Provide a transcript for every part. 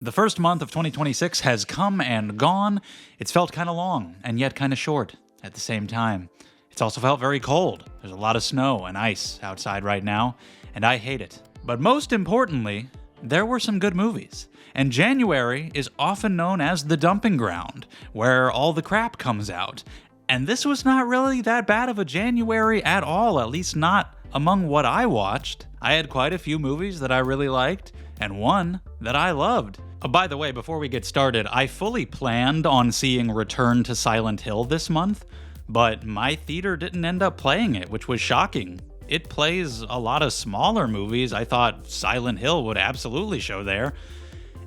The first month of 2026 has come and gone. It's felt kind of long and yet kind of short at the same time. It's also felt very cold. There's a lot of snow and ice outside right now, and I hate it. But most importantly, there were some good movies. And January is often known as the dumping ground, where all the crap comes out. And this was not really that bad of a January at all, at least not among what I watched. I had quite a few movies that I really liked, and one that I loved. By the way, before we get started, I fully planned on seeing Return to Silent Hill this month, but my theater didn't end up playing it, which was shocking. It plays a lot of smaller movies. I thought Silent Hill would absolutely show there,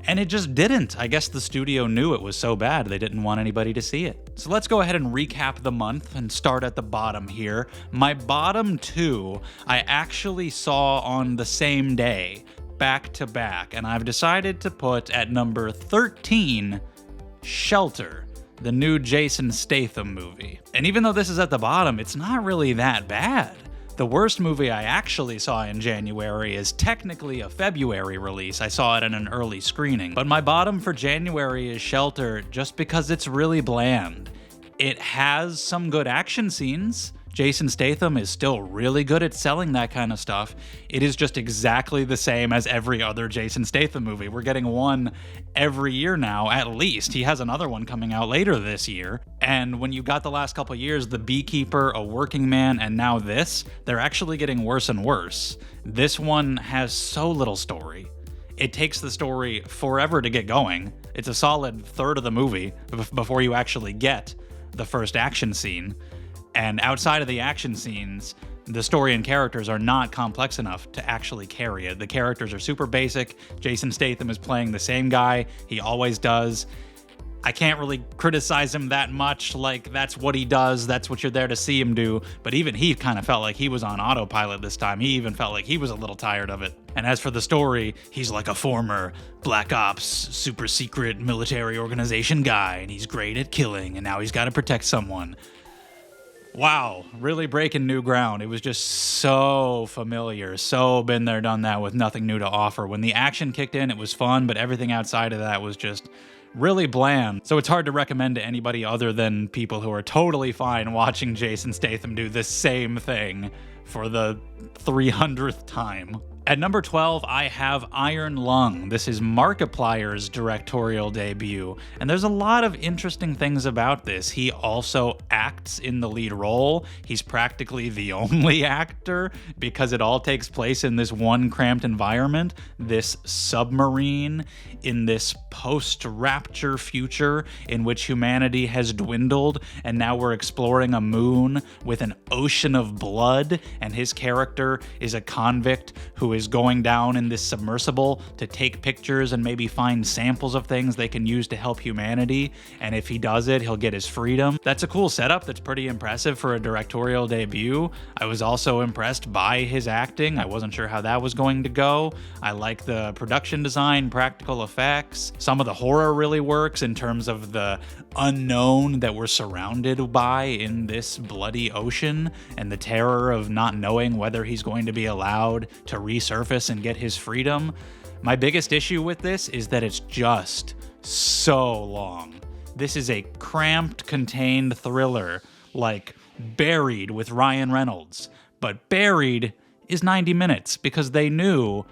and it just didn't. I guess the studio knew it was so bad they didn't want anybody to see it. So let's go ahead and recap the month and start at the bottom here. My bottom two I actually saw on the same day, back to back, and I've decided to put at number 13, Shelter, the new Jason Statham movie. And even though this is at the bottom, it's not really that bad. The worst movie I actually saw in January is technically a February release. I saw it in an early screening. But my bottom for January is Shelter just because it's really bland. It has some good action scenes. Jason Statham is still really good at selling that kind of stuff. It is just exactly the same as every other Jason Statham movie. We're getting one every year now, at least. He has another one coming out later this year. And when you got the last couple years, The Beekeeper, A Working Man, and now this, they're actually getting worse and worse. This one has so little story. It takes the story forever to get going. It's a solid third of the movie before you actually get the first action scene. And outside of the action scenes, the story and characters are not complex enough to actually carry it. The characters are super basic. Jason Statham is playing the same guy he always does. I can't really criticize him that much. Like, that's what he does. That's what you're there to see him do. But even he kind of felt like he was on autopilot this time. He even felt like he was a little tired of it. And as for the story, he's like a former Black Ops, super secret military organization guy, and he's great at killing, and now he's got to protect someone. Wow, really breaking new ground. It was just so familiar, so been there, done that with nothing new to offer. When the action kicked in, it was fun, but everything outside of that was just really bland. So it's hard to recommend to anybody other than people who are totally fine watching Jason Statham do the same thing for the 300th time. At number 12, I have Iron Lung. This is Markiplier's directorial debut, and there's a lot of interesting things about this. He also acts in the lead role. He's practically the only actor because it all takes place in this one cramped environment, this submarine, in this post-rapture future in which humanity has dwindled, and now we're exploring a moon with an ocean of blood, and his character is a convict who is going down in this submersible to take pictures and maybe find samples of things they can use to help humanity, and if he does it, he'll get his freedom. That's a cool setup that's pretty impressive for a directorial debut. I was also impressed by his acting. I wasn't sure how that was going to go. I like the production design, practical effects. Some of the horror really works in terms of the unknown that we're surrounded by in this bloody ocean and the terror of not knowing whether he's going to be allowed to resurface and get his freedom. My biggest issue with this is that it's just so long. This is a cramped, contained thriller, like Buried with Ryan Reynolds. But Buried is 90 minutes because they knew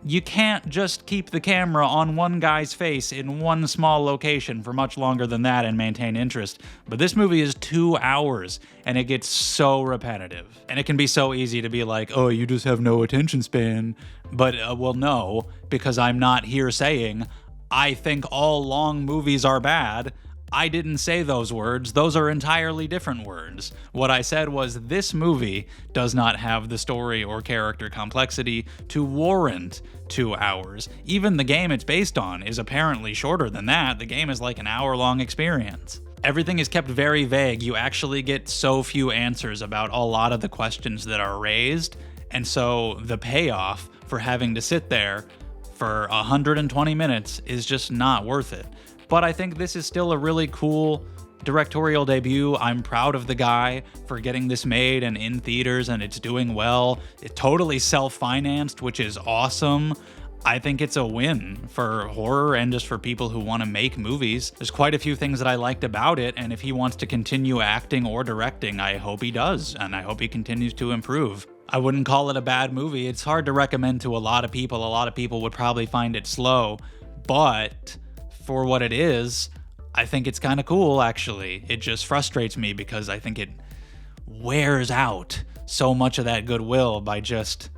you can't just keep the camera on one guy's face in one small location for much longer than that and maintain interest. But this movie is 2 hours, and it gets so repetitive. And it can be so easy to be like, oh, you just have no attention span. But, well, no, because I'm not here saying, I think all long movies are bad. I didn't say those words. Those are entirely different words. What I said was this movie does not have the story or character complexity to warrant 2 hours. Even the game it's based on is apparently shorter than that. The game is like an hour-long experience. Everything is kept very vague. You actually get so few answers about a lot of the questions that are raised, and so the payoff for having to sit there for 120 minutes is just not worth it. But I think this is still a really cool directorial debut. I'm proud of the guy for getting this made and in theaters, and it's doing well. It's totally self-financed, which is awesome. I think it's a win for horror and just for people who want to make movies. There's quite a few things that I liked about it, and if he wants to continue acting or directing, I hope he does, and I hope he continues to improve. I wouldn't call it a bad movie. It's hard to recommend to a lot of people. A lot of people would probably find it slow, but for what it is, I think it's kind of cool, actually. It just frustrates me because I think it wears out so much of that goodwill by just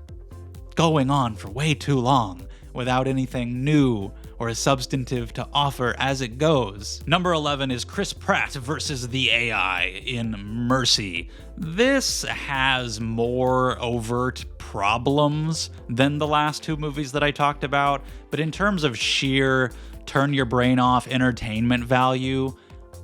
going on for way too long without anything new or substantive to offer as it goes. Number 11 is Chris Pratt versus the AI in Mercy. This has more overt problems than the last two movies that I talked about, but in terms of sheer turn your brain off entertainment value,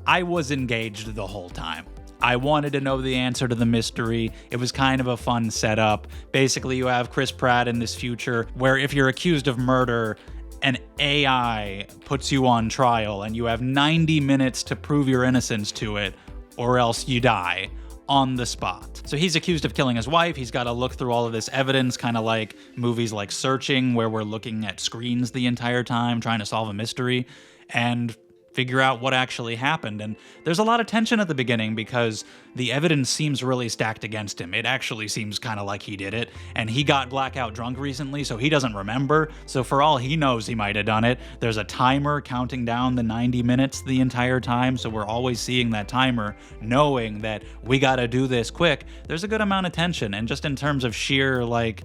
I was engaged the whole time. I wanted to know the answer to the mystery. It was kind of a fun setup. Basically, you have Chris Pratt in this future where if you're accused of murder, an AI puts you on trial and you have 90 minutes to prove your innocence to it, or else you die on the spot. So he's accused of killing his wife. He's got to look through all of this evidence, kind of like movies like Searching, where we're looking at screens the entire time, trying to solve a mystery, and figure out what actually happened. And there's a lot of tension at the beginning because the evidence seems really stacked against him. It actually seems kind of like he did it, and he got blackout drunk recently, so he doesn't remember. So for all he knows, he might have done it. There's a timer counting down the 90 minutes the entire time, so we're always seeing that timer, knowing that we gotta do this quick. There's a good amount of tension, and just in terms of sheer, like,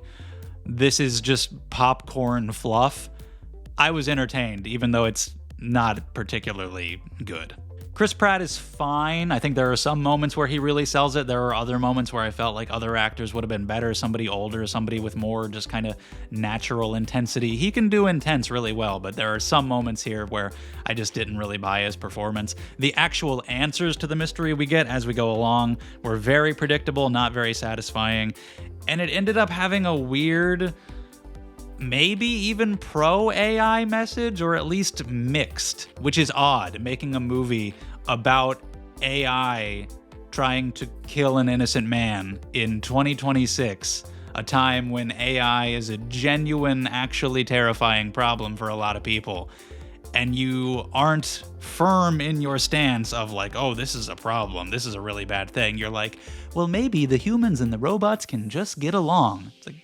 this is just popcorn fluff, I was entertained, even though it's not particularly good. Chris Pratt is fine. I think there are some moments where he really sells it. There are other moments where I felt like other actors would have been better, somebody older, somebody with more just kind of natural intensity. He can do intense really well, but there are some moments here where I just didn't really buy his performance. The actual answers to the mystery we get as we go along were very predictable, not very satisfying, and it ended up having a weird, maybe even pro-AI message, or at least mixed, which is odd, making a movie about AI trying to kill an innocent man in 2026, a time when AI is a genuine, actually terrifying problem for a lot of people, and you aren't firm in your stance of like, oh, this is a problem, this is a really bad thing. You're like, well, maybe the humans and the robots can just get along. It's like,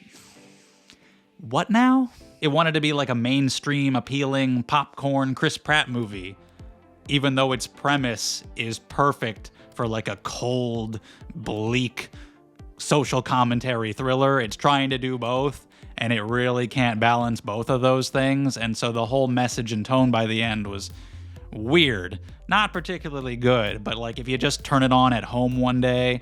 what now? It wanted to be like a mainstream, appealing, popcorn Chris Pratt movie, even though its premise is perfect for like a cold, bleak, social commentary thriller. It's trying to do both, and it really can't balance both of those things, and so the whole message and tone by the end was weird. Not particularly good, but like if you just turn it on at home one day,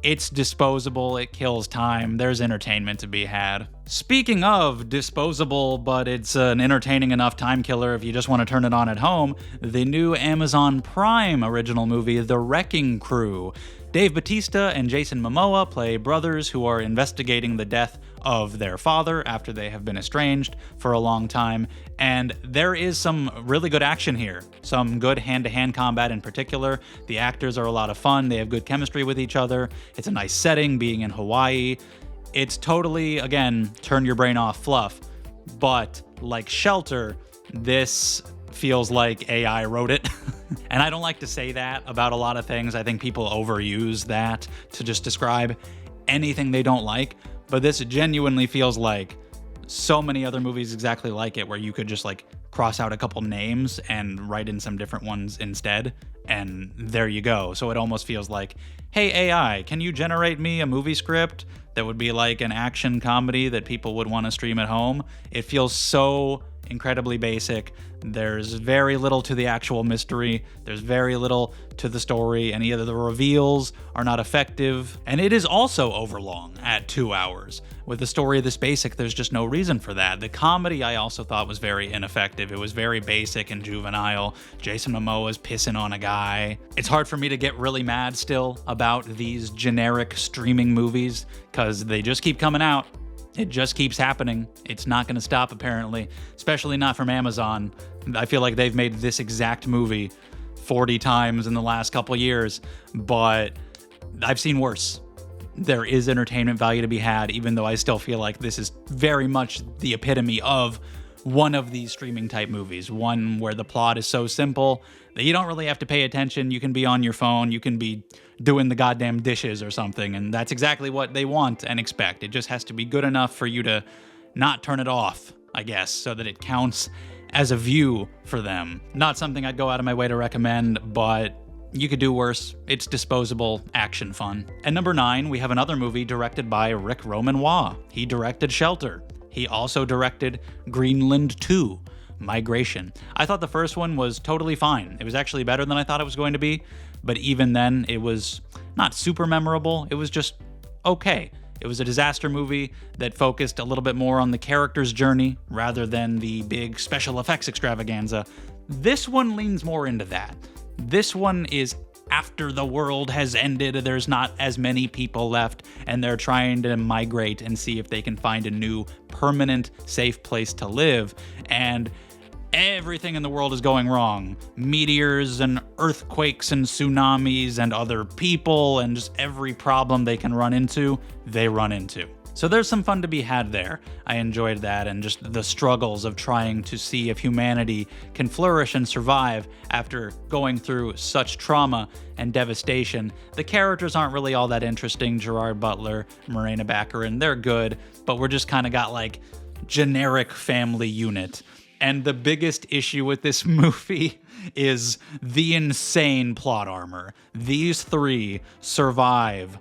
it's disposable, it kills time, there's entertainment to be had. Speaking of disposable, but it's an entertaining enough time killer if you just want to turn it on at home, the new Amazon Prime original movie, The Wrecking Crew. Dave Bautista and Jason Momoa play brothers who are investigating the death of their father after they have been estranged for a long time, and there is some really good action here. Some good hand-to-hand combat in particular. The actors are a lot of fun, they have good chemistry with each other. It's a nice setting, being in Hawaii. It's totally, again, turn your brain off fluff, but like Shelter, this feels like AI wrote it. And I don't like to say that about a lot of things. I think people overuse that to just describe anything they don't like. But this genuinely feels like so many other movies exactly like it, where you could just like cross out a couple names and write in some different ones instead. And there you go. So it almost feels like, hey, AI, can you generate me a movie script that would be like an action comedy that people would want to stream at home? It feels so incredibly basic. There's very little to the actual mystery. There's very little to the story, and either the reveals are not effective, and it is also overlong at 2 hours. With a story this basic, there's just no reason for that. The comedy I also thought was very ineffective. It was very basic and juvenile. Jason Momoa's pissing on a guy. It's hard for me to get really mad still about these generic streaming movies, because they just keep coming out. It just keeps happening. It's not going to stop, apparently, especially not from Amazon. I feel like they've made this exact movie 40 times in the last couple years, but I've seen worse. there is entertainment value to be had, even though I still feel like this is very much the epitome of one of these streaming type movies, one where the plot is so simple that you don't really have to pay attention. You can be on your phone, you can be doing the goddamn dishes or something, and that's exactly what they want and expect. It just has to be good enough for you to not turn it off, I guess, so that it counts as a view for them. Not something I'd go out of my way to recommend, but you could do worse. It's disposable action fun. At number 9, we have another movie directed by Rick Roman-Waugh. He directed Shelter. He also directed Greenland 2, Migration. I thought the first one was totally fine. It was actually better than I thought it was going to be, but even then, it was not super memorable. It was just okay. It was a disaster movie that focused a little bit more on the character's journey rather than the big special effects extravaganza. This one leans more into that. This one is after the world has ended, there's not as many people left, and they're trying to migrate and see if they can find a new permanent, safe place to live. And everything in the world is going wrong. Meteors and earthquakes and tsunamis and other people, and just every problem they can run into, they run into. So there's some fun to be had there. I enjoyed that, and just the struggles of trying to see if humanity can flourish and survive after going through such trauma and devastation. The characters aren't really all that interesting. Gerard Butler, Morena Baccarin, they're good, but we're just kind of got like generic family unit. And the biggest issue with this movie is the insane plot armor. These three survive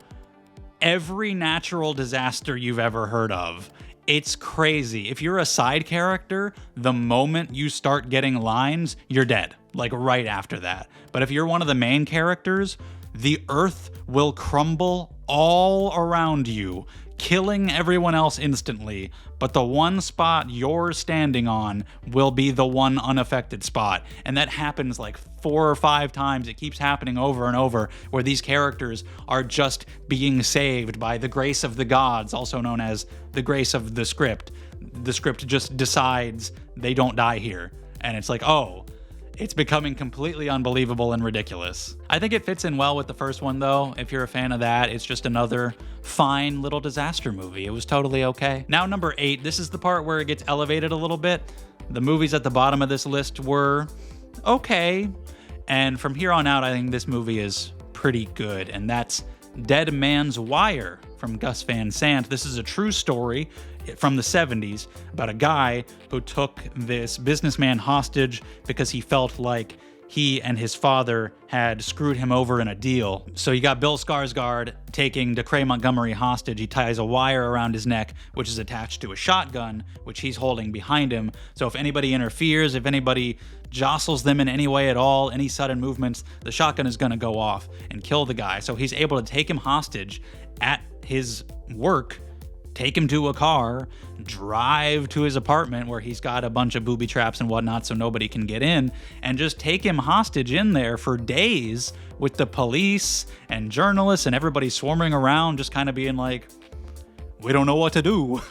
every natural disaster you've ever heard of. It's crazy. If you're a side character, the moment you start getting lines, you're dead, like right after that. But if you're one of the main characters, the earth will crumble all around you, killing everyone else instantly, but the one spot you're standing on will be the one unaffected spot. And that happens like 4 or 5 times. It keeps happening over and over, where these characters are just being saved by the grace of the gods, also known as the grace of the script. The script just decides they don't die here. And it's like, oh, it's becoming completely unbelievable and ridiculous. I think it fits in well with the first one, though. If you're a fan of that, it's just another fine little disaster movie. It was totally okay. Now, number 8, this is the part where it gets elevated a little bit. The movies at the bottom of this list were okay, and from here on out, I think this movie is pretty good, and that's Dead Man's Wire from Gus Van Sant. This is a true story from the 70s about a guy who took this businessman hostage because he felt like he and his father had screwed him over in a deal. So you got Bill Skarsgård taking Decray Montgomery hostage. He ties a wire around his neck, which is attached to a shotgun, which he's holding behind him. So if anybody interferes, if anybody jostles them in any way at all, any sudden movements, the shotgun is going to go off and kill the guy. So he's able to take him hostage at his work, take him to a car, drive to his apartment where he's got a bunch of booby traps and whatnot so nobody can get in, and just take him hostage in there for days with the police and journalists and everybody swarming around, just kind of being like, we don't know what to do.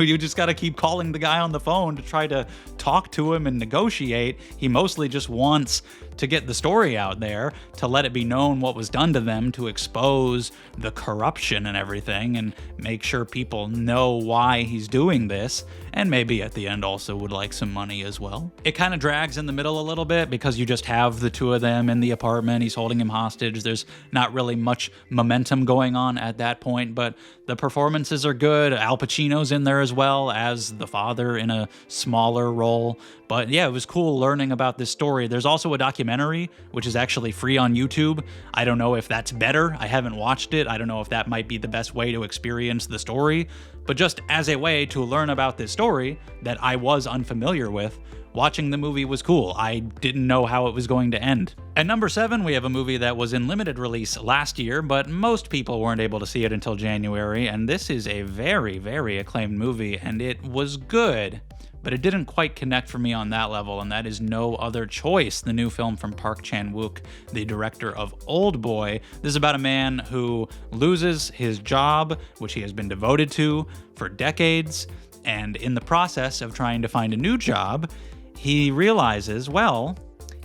You just got to keep calling the guy on the phone to try to talk to him and negotiate. He mostly just wants to get the story out there, to let it be known what was done to them, to expose the corruption and everything, and make sure people know why he's doing this, and maybe at the end also would like some money as well. It kind of drags in the middle a little bit because you just have the two of them in the apartment. He's holding him hostage. There's not really much momentum going on at that point, but the performances are good. Al Pacino's in there as well as the father in a smaller role. But yeah, it was cool learning about this story. There's also a documentary, which is actually free on YouTube. I don't know if that's better. I haven't watched it. I don't know if that might be the best way to experience the story. But just as a way to learn about this story that I was unfamiliar with, watching the movie was cool. I didn't know how it was going to end. At number 7, we have a movie that was in limited release last year, but most people weren't able to see it until January, and this is a very, very acclaimed movie, and it was good, but it didn't quite connect for me on that level, and that is No Other Choice, the new film from Park Chan-wook, the director of Old Boy. This is about a man who loses his job, which he has been devoted to for decades, and in the process of trying to find a new job, he realizes, well,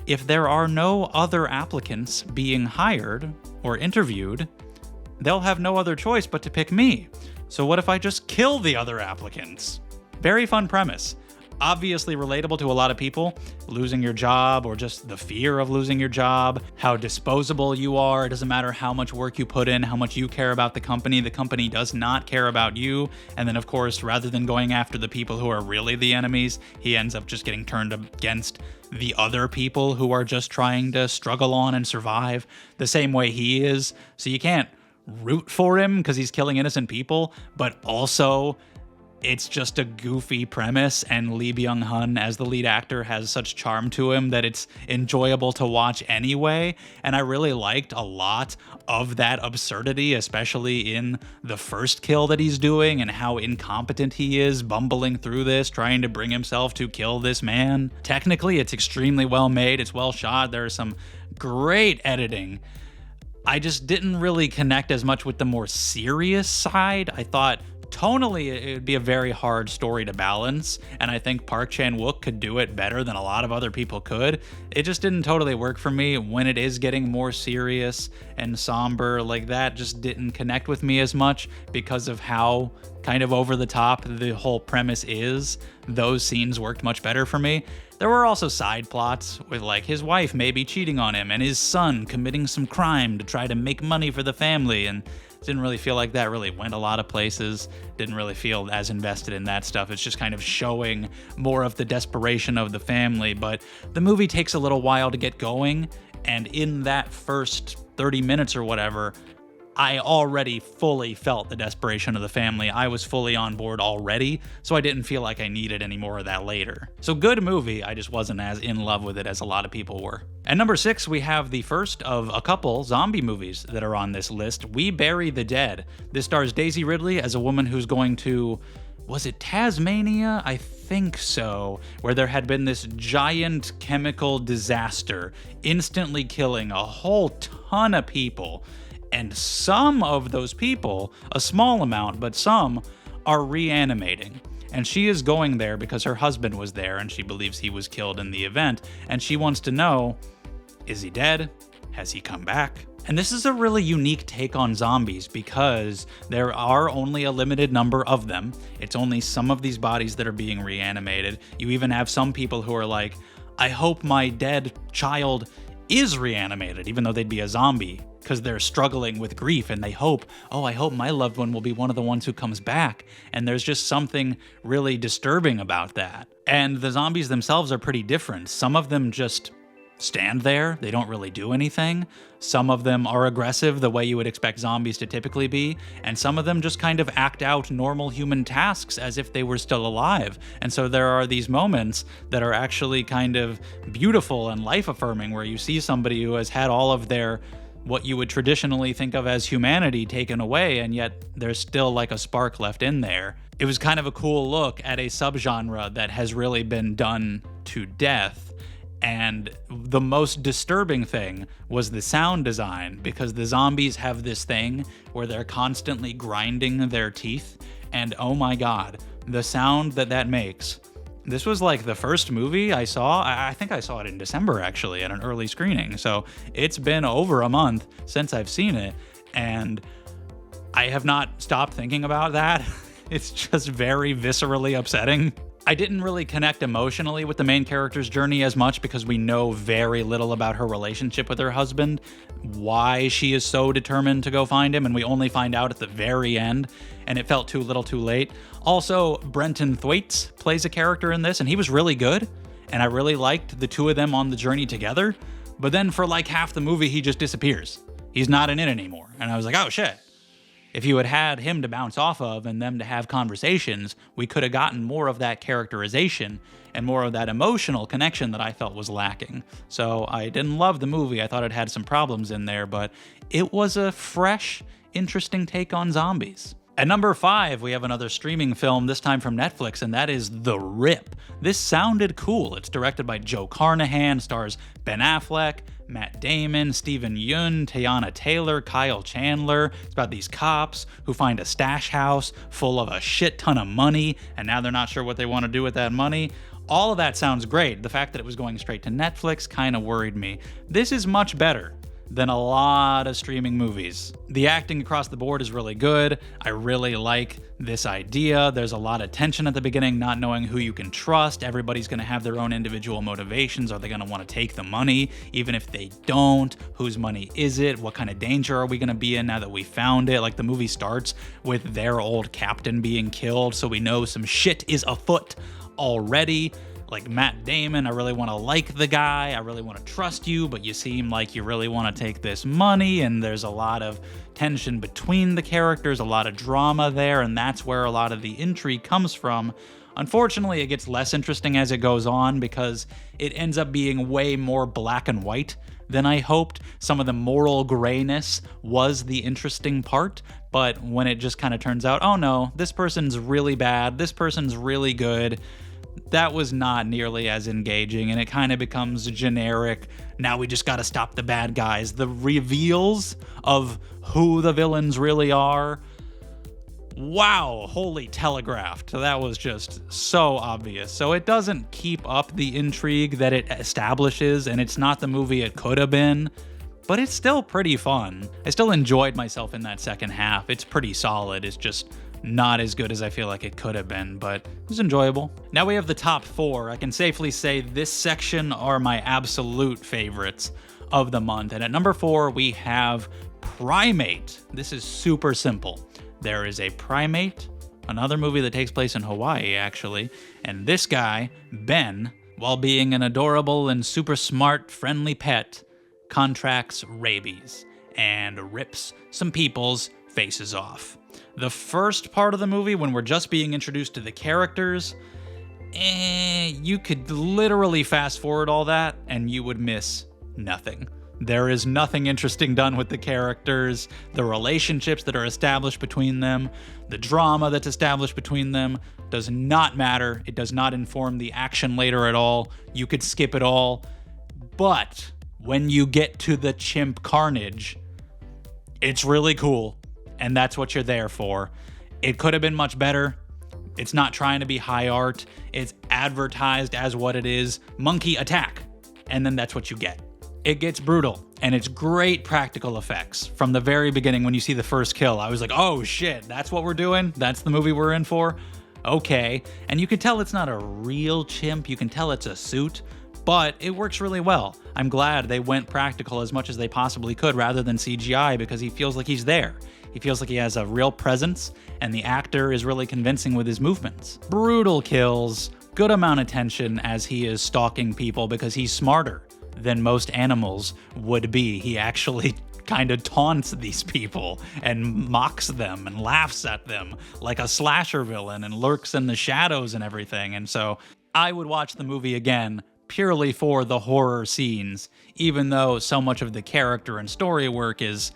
if there are no other applicants being hired or interviewed, they'll have no other choice but to pick me. So what if I just kill the other applicants? Very fun premise. Obviously relatable to a lot of people, losing your job or just the fear of losing your job, how disposable you are. It doesn't matter how much work you put in, how much you care about the company does not care about you. And then, of course, rather than going after the people who are really the enemies, he ends up just getting turned against the other people who are just trying to struggle on and survive the same way he is. So you can't root for him because he's killing innocent people, but also it's just a goofy premise, and Lee Byung-hun as the lead actor has such charm to him that it's enjoyable to watch anyway. And I really liked a lot of that absurdity, especially in the first kill that he's doing and how incompetent he is, bumbling through this, trying to bring himself to kill this man. Technically, it's extremely well made. It's well shot. There's some great editing. I just didn't really connect as much with the more serious side. I thought tonally, it would be a very hard story to balance, and I think Park Chan-wook could do it better than a lot of other people could. It just didn't totally work for me when it is getting more serious and somber. Like, that just didn't connect with me as much because of how kind of over the top the whole premise is. Those scenes worked much better for me. There were also side plots with, like, his wife maybe cheating on him and his son committing some crime to try to make money for the family, and didn't really feel like that really went a lot of places. Didn't really feel as invested in that stuff. It's just kind of showing more of the desperation of the family. But the movie takes a little while to get going, and in that first 30 minutes or whatever, I already fully felt the desperation of the family. I was fully on board already, so I didn't feel like I needed any more of that later. So good movie, I just wasn't as in love with it as a lot of people were. At number 6, we have the first of a couple zombie movies that are on this list, We Bury the Dead. This stars Daisy Ridley as a woman who's going to, was it Tasmania? I think so, where there had been this giant chemical disaster, instantly killing a whole ton of people. And some of those people, a small amount, but some, are reanimating. And she is going there because her husband was there and she believes he was killed in the event. And she wants to know, is he dead? Has he come back? And this is a really unique take on zombies because there are only a limited number of them. It's only some of these bodies that are being reanimated. You even have some people who are like, I hope my dead child is reanimated, even though they'd be a zombie, because they're struggling with grief and they hope, oh, I hope my loved one will be one of the ones who comes back. And there's just something really disturbing about that. And the zombies themselves are pretty different. Some of them just stand there. They don't really do anything. Some of them are aggressive the way you would expect zombies to typically be, and some of them just kind of act out normal human tasks as if they were still alive. And so there are these moments that are actually kind of beautiful and life-affirming where you see somebody who has had all of their what you would traditionally think of as humanity taken away, and yet there's still like a spark left in there. It was kind of a cool look at a subgenre that has really been done to death. And the most disturbing thing was the sound design, because the zombies have this thing where they're constantly grinding their teeth. And oh my God, the sound that makes. This was like the first movie I saw. I think I saw it in December, actually, at an early screening. So it's been over a month since I've seen it. And I have not stopped thinking about that. It's just very viscerally upsetting. I didn't really connect emotionally with the main character's journey as much because we know very little about her relationship with her husband, why she is so determined to go find him, and we only find out at the very end, and it felt too little too late. Also, Brenton Thwaites plays a character in this, and he was really good, and I really liked the two of them on the journey together, but then for like half the movie, he just disappears. He's not in it anymore, and I was like, oh shit. If you had had him to bounce off of and them to have conversations, we could have gotten more of that characterization and more of that emotional connection that I felt was lacking. So I didn't love the movie. I thought it had some problems in there, but it was a fresh, interesting take on zombies. At number 5, we have another streaming film, this time from Netflix, and that is The Rip. This sounded cool. It's directed by Joe Carnahan, stars Ben Affleck, Matt Damon, Steven Yeun, Teyana Taylor, Kyle Chandler. It's about these cops who find a stash house full of a shit ton of money, and now they're not sure what they want to do with that money. All of that sounds great. The fact that it was going straight to Netflix kind of worried me. This is much better than a lot of streaming movies. The acting across the board is really good. I really like this idea. There's a lot of tension at the beginning, not knowing who you can trust. Everybody's going to have their own individual motivations. Are they going to want to take the money? Even if they don't, whose money is it? What kind of danger are we going to be in now that we found it? Like, the movie starts with their old captain being killed, so we know some shit is afoot already. Like Matt Damon, I really want to like the guy, I really want to trust you, but you seem like you really want to take this money, and there's a lot of tension between the characters, a lot of drama there, and that's where a lot of the intrigue comes from. Unfortunately, it gets less interesting as it goes on because it ends up being way more black and white than I hoped. Some of the moral grayness was the interesting part, but when it just kind of turns out, oh no, this person's really bad, this person's really good, that was not nearly as engaging, and it kind of becomes generic. Now we just gotta stop the bad guys. The reveals of who the villains really are, wow, holy telegraphed. That was just so obvious. So it doesn't keep up the intrigue that it establishes, and it's not the movie it could have been, but it's still pretty fun. I still enjoyed myself in that second half. It's pretty solid. It's just not as good as I feel like it could have been, but it was enjoyable. Now we have the top 4. I can safely say this section are my absolute favorites of the month. And at number 4, we have Primate. This is super simple. There is a primate, another movie that takes place in Hawaii, actually, and this guy, Ben, while being an adorable and super smart, friendly pet, contracts rabies and rips some people's faces off. The first part of the movie, when we're just being introduced to the characters, you could literally fast forward all that and you would miss nothing. There is nothing interesting done with the characters, the relationships that are established between them, the drama that's established between them does not matter. It does not inform the action later at all. You could skip it all. But when you get to the chimp carnage, it's really cool. And that's what you're there for. It could have been much better. It's not trying to be high art. It's advertised as what it is. Monkey attack. And then that's what you get. It gets brutal, and it's great practical effects. From the very beginning, when you see the first kill, I was like, oh shit, that's what we're doing? That's the movie we're in for? Okay. And you can tell it's not a real chimp. You can tell it's a suit, but it works really well. I'm glad they went practical as much as they possibly could rather than CGI, because he feels like he's there. He feels like he has a real presence, and the actor is really convincing with his movements. Brutal kills, good amount of tension as he is stalking people because he's smarter than most animals would be. He actually kind of taunts these people and mocks them and laughs at them like a slasher villain and lurks in the shadows and everything. And so I would watch the movie again purely for the horror scenes, even though so much of the character and story work is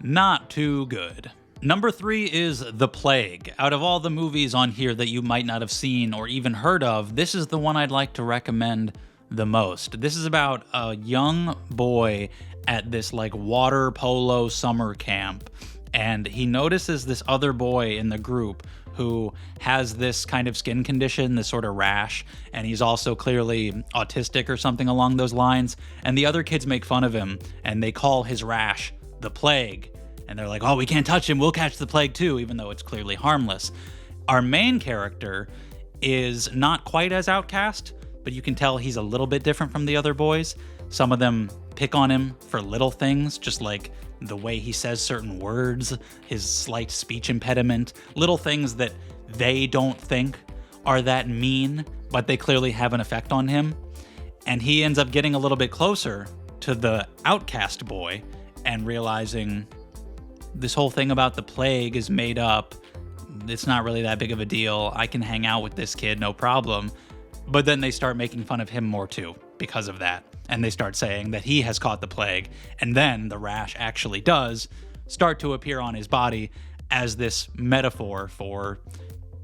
not too good. Number 3 is The Plague. Out of all the movies on here that you might not have seen or even heard of, this is the one I'd like to recommend the most. This is about a young boy at this like water polo summer camp, and he notices this other boy in the group who has this kind of skin condition, this sort of rash, and he's also clearly autistic or something along those lines, and the other kids make fun of him, and they call his rash the plague, and they're like, oh, we can't touch him, we'll catch the plague too, even though it's clearly harmless. Our main character is not quite as outcast, but you can tell he's a little bit different from the other boys. Some of them pick on him for little things, just like the way he says certain words, his slight speech impediment, little things that they don't think are that mean, but they clearly have an effect on him. And he ends up getting a little bit closer to the outcast boy and realizing this whole thing about the plague is made up. It's not really that big of a deal. I can hang out with this kid, no problem. But then they start making fun of him more too because of that. And they start saying that he has caught the plague. And then the rash actually does start to appear on his body as this metaphor for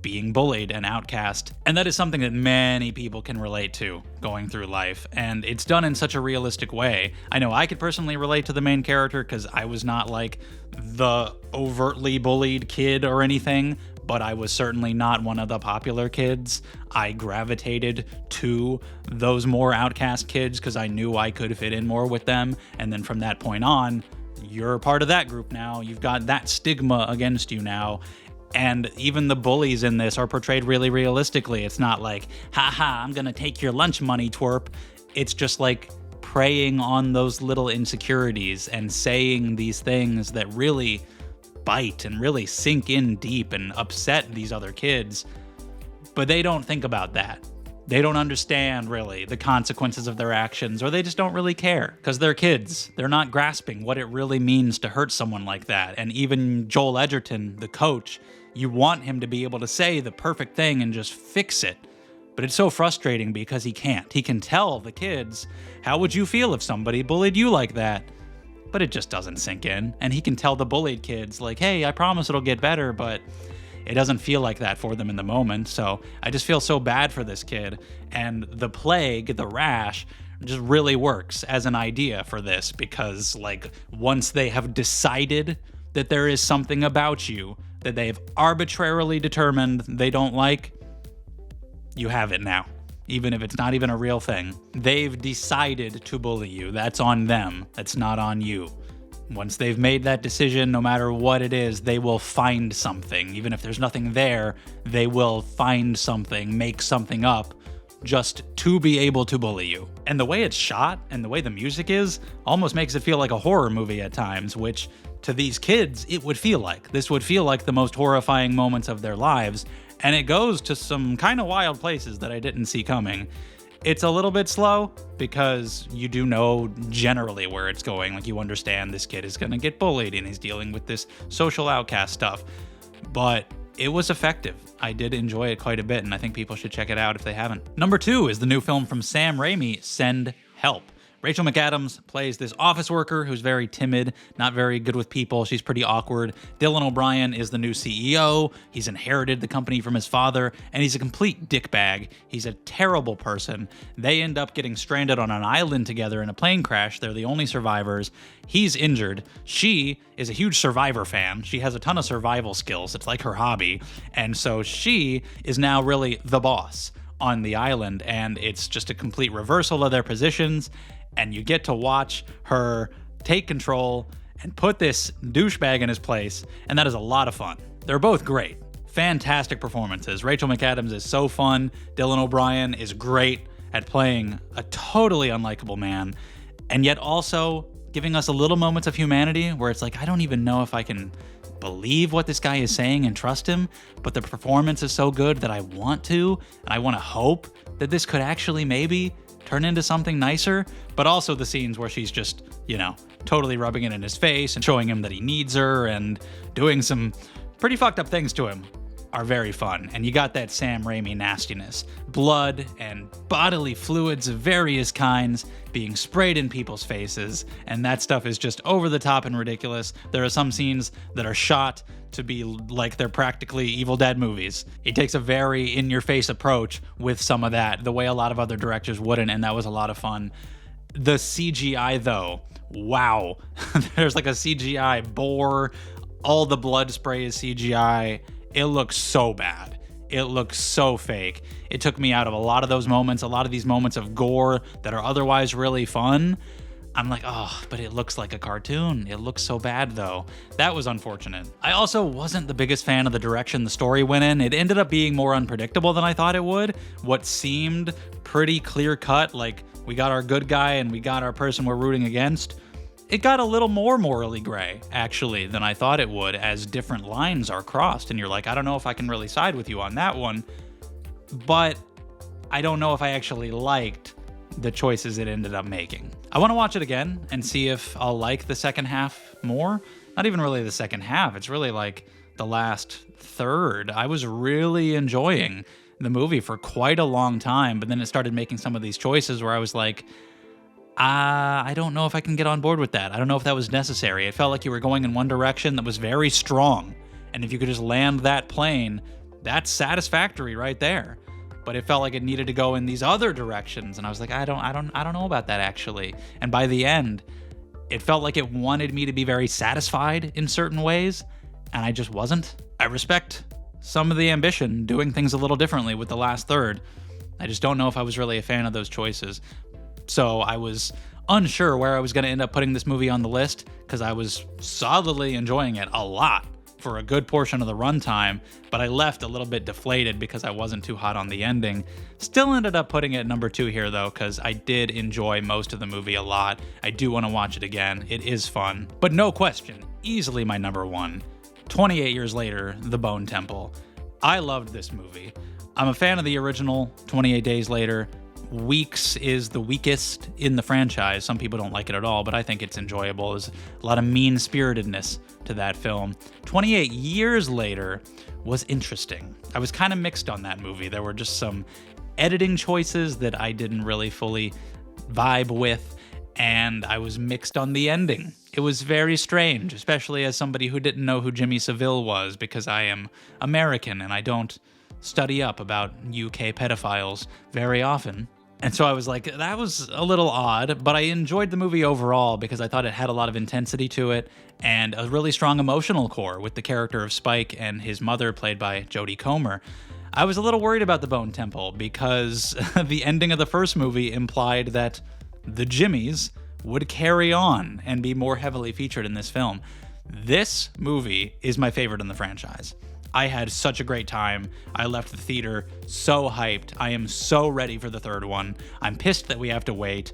being bullied and outcast. And that is something that many people can relate to going through life. And it's done in such a realistic way. I know I could personally relate to the main character because I was not like the overtly bullied kid or anything, but I was certainly not one of the popular kids. I gravitated to those more outcast kids because I knew I could fit in more with them. And then from that point on, you're a part of that group now. You've got that stigma against you now. And even the bullies in this are portrayed really realistically. It's not like, haha, I'm gonna take your lunch money, twerp. It's just like preying on those little insecurities and saying these things that really bite and really sink in deep and upset these other kids. But they don't think about that. They don't understand really the consequences of their actions, or they just don't really care because they're kids. They're not grasping what it really means to hurt someone like that. And even Joel Edgerton, the coach, you want him to be able to say the perfect thing and just fix it. But it's so frustrating because he can't. He can tell the kids, how would you feel if somebody bullied you like that? But it just doesn't sink in. And he can tell the bullied kids, like, hey, I promise it'll get better, but it doesn't feel like that for them in the moment. So I just feel so bad for this kid. And the plague, the rash, just really works as an idea for this because, like, once they have decided that there is something about you that they've arbitrarily determined they don't like, you have it now. Even if it's not even a real thing. They've decided to bully you. That's on them. That's not on you. Once they've made that decision, no matter what it is, they will find something. Even if there's nothing there, they will find something, make something up, just to be able to bully you. And the way it's shot and the way the music is almost makes it feel like a horror movie at times, which to these kids, it would feel like. This would feel like the most horrifying moments of their lives. And it goes to some kind of wild places that I didn't see coming. It's a little bit slow because you do know generally where it's going. Like, you understand this kid is going to get bullied and he's dealing with this social outcast stuff. But it was effective. I did enjoy it quite a bit, and I think people should check it out if they haven't. Number 2 is the new film from Sam Raimi, Send Help. Rachel McAdams plays this office worker who's very timid, not very good with people. She's pretty awkward. Dylan O'Brien is the new CEO. He's inherited the company from his father, and he's a complete dickbag. He's a terrible person. They end up getting stranded on an island together in a plane crash. They're the only survivors. He's injured. She is a huge Survivor fan. She has a ton of survival skills. It's like her hobby. And so she is now really the boss on the island, and it's just a complete reversal of their positions. And you get to watch her take control and put this douchebag in his place, and that is a lot of fun. They're both great. Fantastic performances. Rachel McAdams is so fun. Dylan O'Brien is great at playing a totally unlikable man, and yet also giving us a little moments of humanity where it's like, I don't even know if I can believe what this guy is saying and trust him, but the performance is so good that I want to, and I want to hope that this could actually maybe turn into something nicer. But also the scenes where she's just, totally rubbing it in his face and showing him that he needs her and doing some pretty fucked up things to him are very fun. And you got that Sam Raimi nastiness. Blood and bodily fluids of various kinds being sprayed in people's faces, and that stuff is just over the top and ridiculous. There are some scenes that are shot to be like they're practically Evil Dead movies. He takes a very in-your-face approach with some of that, the way a lot of other directors wouldn't, and that was a lot of fun. The CGI, though, wow. There's like a CGI boar. All the blood spray is CGI. It looks so bad. It looks so fake. It took me out of a lot of those moments, a lot of these moments of gore that are otherwise really fun. I'm like, oh, but it looks like a cartoon. It looks so bad, though. That was unfortunate. I also wasn't the biggest fan of the direction the story went in. It ended up being more unpredictable than I thought it would. What seemed pretty clear-cut, like we got our good guy and we got our person we're rooting against, it got a little more morally gray, actually, than I thought it would, as different lines are crossed. And you're like, I don't know if I can really side with you on that one. But I don't know if I actually liked the choices it ended up making. I want to watch it again and see if I'll like the second half more. Not even really the second half. It's really like the last third. I was really enjoying the movie for quite a long time, but then it started making some of these choices where I was like, I don't know if I can get on board with that. I don't know if that was necessary. It felt like you were going in one direction that was very strong. And if you could just land that plane, that's satisfactory right there. But it felt like it needed to go in these other directions. And I was like, I don't know about that actually. And by the end, it felt like it wanted me to be very satisfied in certain ways. And I just wasn't. I respect some of the ambition, doing things a little differently with the last third. I just don't know if I was really a fan of those choices. So I was unsure where I was going to end up putting this movie on the list, because I was solidly enjoying it a lot for a good portion of the runtime, but I left a little bit deflated because I wasn't too hot on the ending. Still ended up putting it at number 2 here, though, because I did enjoy most of the movie a lot. I do want to watch it again. It is fun. But no question, easily my number 1. 28 years later, The Bone Temple. I loved this movie. I'm a fan of the original, 28 Days Later. Weeks is the weakest in the franchise. Some people don't like it at all, but I think it's enjoyable. There's a lot of mean-spiritedness to that film. 28 Years Later was interesting. I was kind of mixed on that movie. There were just some editing choices that I didn't really fully vibe with, and I was mixed on the ending. It was very strange, especially as somebody who didn't know who Jimmy Savile was, because I am American and I don't study up about UK pedophiles very often. And so I was like, that was a little odd, but I enjoyed the movie overall because I thought it had a lot of intensity to it and a really strong emotional core with the character of Spike and his mother, played by Jodie Comer. I was a little worried about the Bone Temple because the ending of the first movie implied that the Jimmies would carry on and be more heavily featured in this film. This movie is my favorite in the franchise. I had such a great time. I left the theater so hyped. I am so ready for the third one. I'm pissed that we have to wait.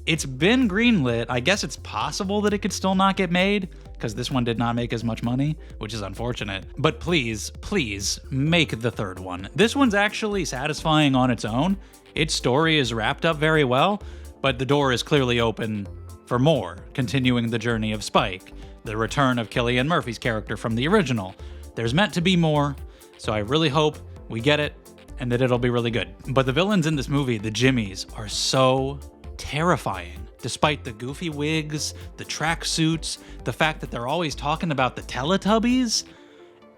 It's been greenlit. I guess it's possible that it could still not get made, because this one did not make as much money, which is unfortunate. But please, please make the third one. This one's actually satisfying on its own. Its story is wrapped up very well, but the door is clearly open for more, continuing the journey of Spike, the return of Cillian Murphy's character from the original. There's meant to be more, so I really hope we get it and that it'll be really good. But the villains in this movie, the Jimmies, are so terrifying. Despite the goofy wigs, the tracksuits, the fact that they're always talking about the Teletubbies,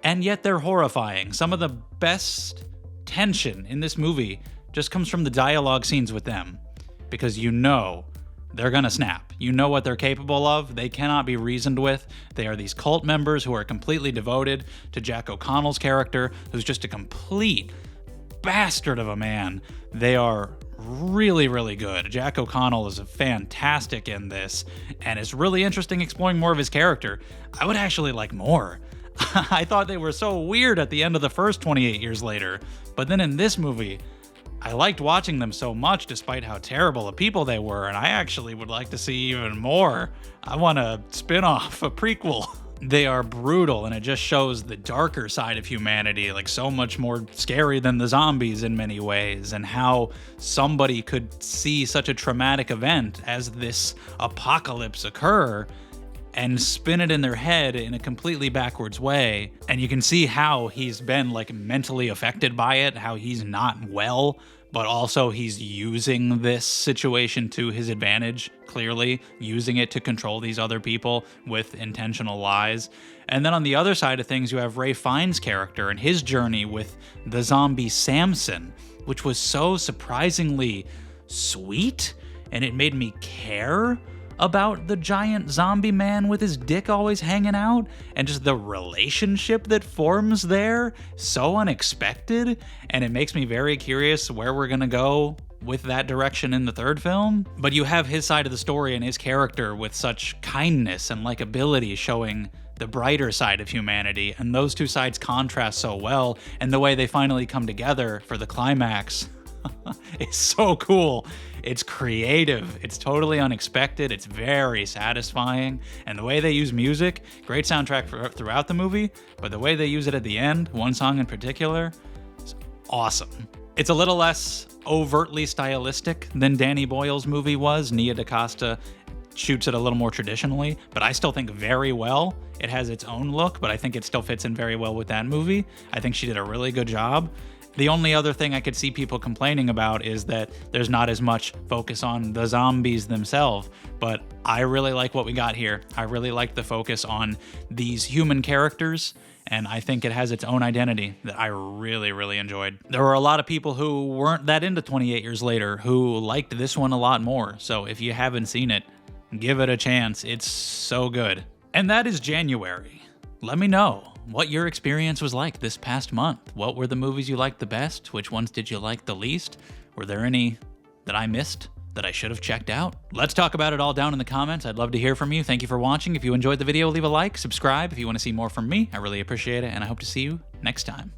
and yet they're horrifying. Some of the best tension in this movie just comes from the dialogue scenes with them, because you know they're gonna snap. You know what they're capable of. They cannot be reasoned with. They are these cult members who are completely devoted to Jack O'Connell's character, who's just a complete bastard of a man. They are really, really good. Jack O'Connell is fantastic in this, and it's really interesting exploring more of his character. I would actually like more. I thought they were so weird at the end of the first 28 Years Later, but then in this movie, I liked watching them so much despite how terrible of people they were, and I actually would like to see even more. I want a spin-off, a prequel. They are brutal, and it just shows the darker side of humanity, like so much more scary than the zombies in many ways, and how somebody could see such a traumatic event as this apocalypse occur and spin it in their head in a completely backwards way. And you can see how he's been like mentally affected by it, how he's not well, but also he's using this situation to his advantage, clearly using it to control these other people with intentional lies. And then on the other side of things, you have Ralph Fiennes' character and his journey with the zombie Samson, which was so surprisingly sweet, and it made me care about the giant zombie man with his dick always hanging out, and just the relationship that forms there, so unexpected, and it makes me very curious where we're gonna go with that direction in the third film. But you have his side of the story and his character with such kindness and likability, showing the brighter side of humanity, and those two sides contrast so well, and the way they finally come together for the climax it's so cool. It's creative. It's totally unexpected. It's very satisfying. And the way they use music, great soundtrack throughout the movie, but the way they use it at the end, one song in particular, is awesome. It's a little less overtly stylistic than Danny Boyle's movie was. Nia DaCosta shoots it a little more traditionally, but I still think very well. It has its own look, but I think it still fits in very well with that movie. I think she did a really good job. The only other thing I could see people complaining about is that there's not as much focus on the zombies themselves, but I really like what we got here. I really like the focus on these human characters, and I think it has its own identity that I really, really enjoyed. There were a lot of people who weren't that into 28 Years Later who liked this one a lot more, so if you haven't seen it, give it a chance. It's so good. And that is January. Let me know. what your experience was like this past month. What were the movies you liked the best? Which ones did you like the least? Were there any that I missed that I should have checked out? Let's talk about it all down in the comments. I'd love to hear from you. Thank you for watching. If you enjoyed the video, leave a like, subscribe if you want to see more from me. I really appreciate it, and I hope to see you next time.